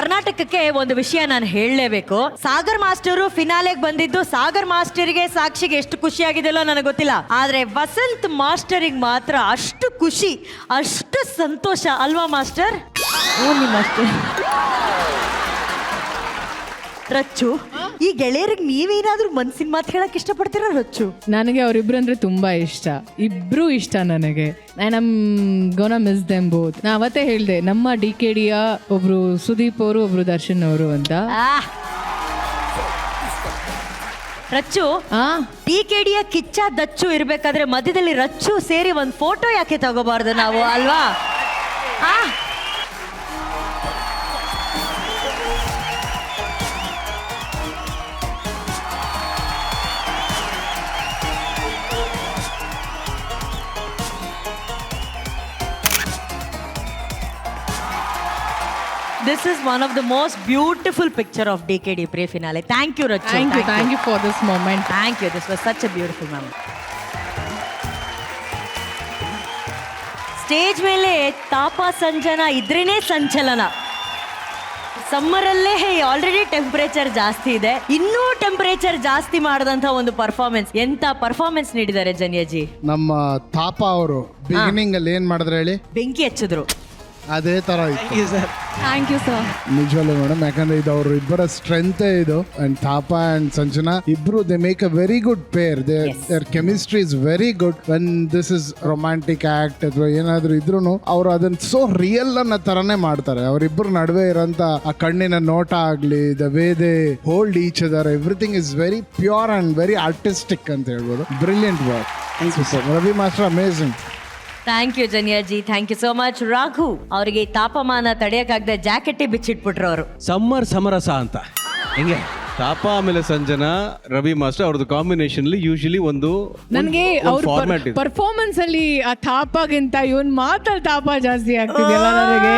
ಕರ್ನಾಟಕಕ್ಕೆ ಒಂದು ವಿಷಯ ನಾನು ಹೇಳಲೇಬೇಕು. ಸಾಗರ್ ಮಾಸ್ಟರು ಫಿನಾಲೆಗೆ ಬಂದಿದ್ದು ಸಾಗರ್ ಮಾಸ್ಟರಿಗೆ ಸಾಕ್ಷಿಗೆ ಎಷ್ಟು ಖುಷಿಯಾಗಿದೆಯೋ ನನಗೆ ಗೊತ್ತಿಲ್ಲ, ಆದ್ರೆ ವಸಂತ್ ಮಾಸ್ಟರಿಗೆ ಮಾತ್ರ ಅಷ್ಟು ಖುಷಿ, ಅಷ್ಟು ಸಂತೋಷ ಅಲ್ವಾ ಮಾಸ್ಟರ್? ಮಾಸ್ಟರ್ ರಚ್ಚು, ಈ ಗೆಳೆಯರಿಗೆ ನೀವೇನಾದ್ರೂ ಮನ್ಸಿನ ಮಾತು ಹೇಳಕ್ ಇಷ್ಟಪಡ್ತೀರಾ ರಚ್ಚು? ನನಗೆ ಅವರಿಬ್ರು ಅಂದ್ರೆ ತುಂಬಾ ಇಷ್ಟ, ಇಬ್ರು ಇಷ್ಟ ನನಗೆ. I gonna miss them both. ನಾ ಅವತ್ತೇ ಹೇಳ್ದೆ, ನಮ್ಮ DKDಯ ಒಬ್ರು ಸುದೀಪ್ ಅವರು, ಒಬ್ರು ದರ್ಶನ್ ಅವರು ಅಂತ. ರಚ್ಚು, DKDಯ ಕಿಚ್ಚ ದಚ್ಚು ಇರ್ಬೇಕಾದ್ರೆ ಮಧ್ಯದಲ್ಲಿ ರಚ್ಚು ಸೇರಿ ಒಂದು ಫೋಟೋ ಯಾಕೆ ತಗೋಬಾರ್ದು ನಾವು, ಅಲ್ವಾ? This is one of the most beautiful picture of DKD pre-finale. Thank you, Rachu. Thank you for this moment. Thank you. This was such a beautiful moment. Stage ಮೇಲೆ ತಾಪ ಸಂಜನ ಇದ್ರೇನೆ ಸಂಚಲನ. ಸಮ್ಮರಲ್ಲೇ ಆಲ್ರೆಡಿ ಟೆಂಪರೇಚರ್ ಜಾಸ್ತಿ ಇದೆ, ಇನ್ನೂ temperature ಜಾಸ್ತಿ ಮಾಡಿದಂತ ಒಂದು performance. ಎಂತ ಪರ್ಫಾರ್ಮೆನ್ಸ್ ನೀಡಿದ್ದಾರೆ ಜನಿಯಾಜಿ. ನಮ್ಮ ತಾಪ ಅವರು ಬಿಗಿನಿಂಗ್ ಅಲ್ಲಿ ಏನ್ ಮಾಡಿದ್ರೆ ಹೇಳಿ, ಬೆಂಕಿ ಹಚ್ಚಿದ್ರು. ಅದೇ ತರ ಥ್ಯಾಂಕ್ ಯು ಸರ್. ನಿಜವಲ್ಲೂ ಮೇಡಮ್, ಯಾಕಂದ್ರೆ ಇದು ಅವ್ರ ಇಬ್ಬರ ಸ್ಟ್ರೆಂತ್ ಇದು. ಅಂಡ್ ತಾಪ ಅಂಡ್ ಸಂಜನಾ ಇಬ್ರು they make a very good pair. Their chemistry is very good. When this is romantic act ಅಥವಾ ಏನಾದ್ರು ಇದ್ರು ಅವ್ರು ಅದನ್ನ ಸೋ ರಿಯಲ್ ಅನ್ನೋ ತರನೇ ಮಾಡ್ತಾರೆ. ಅವರಿಬ್ಬರು ನಡುವೆ ಇರೋಂತ ಆ ಕಣ್ಣಿನ ನೋಟ ಆಗ್ಲಿ, the way they hold each other, everything is very pure and very artistic ಅಂತ ಹೇಳ್ಬೋದು. Brilliant work. Ravi master amazing. Thank you ಜನಿಯಾಜಿ, thank you so much. Raghu ಅವರಿಗೆ ತಾಪಮಾನ ತಡೆಯಕ್ಕಾಗದೆ ಜಾಕೆಟ್ ಬಿಚ್ಚಿಟ್ಬಿಟ್ರು ಅವರು. ಸಮ್ಮರ್ ಸಮರಸ ಅಂತ ಹೆಂಗೆ ತಾಪ ಆಮೇಲೆ ಸಂಜನಾ ರವಿ ಮಾಸ್ಟರ್ ಅವ್ರದ್ದು ಕಾಂಬಿನೇಷನ್ ಅಲ್ಲಿ ಯೂಶಲಿ ಒಂದು ನನಗೆ ಅವ್ರ ಪರ್ಫಾರ್ಮೆನ್ಸ್ ಅಲ್ಲಿ ಆ ತಾಪಗಿಂತ ಇವನ್ ಮಾತಲ್ಲಿ ತಾಪ ಜಾಸ್ತಿ ಆಗ್ತಿದೆಯಲ್ಲ ನನಗೆ.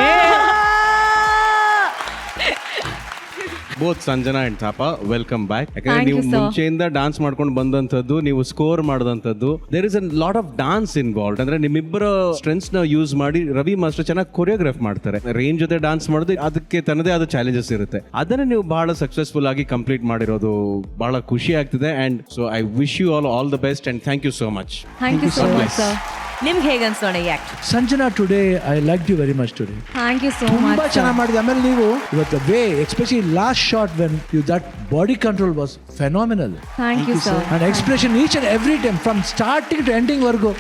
Both Sanjana and Tapa welcome back. ಯಾಕಂದ್ರೆ ನೀವು ಮುಂಚೆಯಿಂದ ಡಾನ್ಸ್ ಮಾಡ್ಕೊಂಡು ಬಂದಂತದ್ದು, ನೀವು ಸ್ಕೋರ್ ಮಾಡಿದಂತದ್ದು, there is a lot of dance involved. ಅಂದ್ರೆ ನಿಮ್ಮಿಬ್ಬರ ಸ್ಟ್ರೆಂತ್ಸ್ ನ ಯೂಸ್ ಮಾಡಿ ರವಿ ಮಾಸ್ಟರ್ ಚೆನ್ನಾಗಿ ಕೊರಿಯೋಗ್ರಾಫ್ ಮಾಡ್ತಾರೆ. ರೇಂಜ್ ಜೊತೆ ಡಾನ್ಸ್ ಮಾಡೋದು ಅದಕ್ಕೆ ತನ್ನದೇ ಆದ ಚಾಲೆಂಜಸ್ ಇರುತ್ತೆ. ಅದನ್ನ ನೀವು ಬಹಳ ಸಕ್ಸಸ್ಫುಲ್ ಆಗಿ ಕಂಪ್ಲೀಟ್ ಮಾಡಿರೋದು ಬಹಳ ಖುಷಿ ಆಗ್ತಿದೆ. And so I wish you all the best and thank you so much. Thank you so much sir. ನಿಮ್ಗೆ ಹೇಗೆ ಅನ್ಸೋಣ ಈ act? Sanjana, today I like you very much today. Thank you so much. ತುಂಬಾ ಚೆನ್ನಾಗಿ ಮಾಡಿದೆ. ಆಮೇಲೆ ನೀವು ಇವತ್ತು way especially last shot when you that body control was phenomenal. Thank you sir. And expression each and every time from starting to ending ವರ್ಗು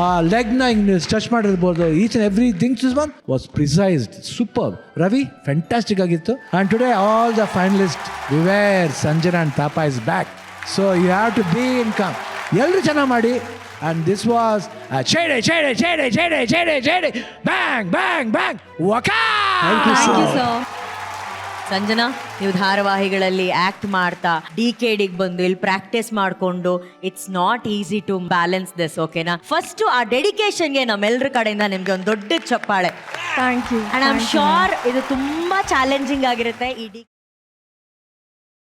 ಆ ಲೆಗ್ನ ಹಿಂಗೆ ಟಚ್ ಮಾಡಿರ್ಬೋದು. Each and every things is one was precised. Super. Ravi fantastic ಆಗಿತ್ತು. And today all the finalist we were Sanjana and Tapa is back. So you have to be in come. ಎಲ್ಲರೂ ಚೆನ್ನಾಗಿ ಮಾಡಿ. And this was a chede, bang, bang, bang, waka! Thank you, sir. Sanjana, ನೀವು ಧಾರಾವಾಹಿಗಳಲ್ಲಿ act ಮಾಡ್ತಾ DKDಗೆ ಬಂದು ಇಲ್ಲಿ practice ಮಾಡಿಕೊಂಡು it's not easy to balance this, ಓಕೆನಾ? First ಆ ಡೆಡಿಕೇಶನ್ಗೆ ನಮ್ಮೆಲ್ಲರ ಕಡೆಯಿಂದ ನಿಮ್ಗೆ ಒಂದು ದೊಡ್ಡ ಚಪ್ಪಾಳೆ. Thank you. And I am sure ಇದು ತುಂಬಾ ಚಾಲೆಂಜಿಂಗ್ ಆಗಿರುತ್ತೆ.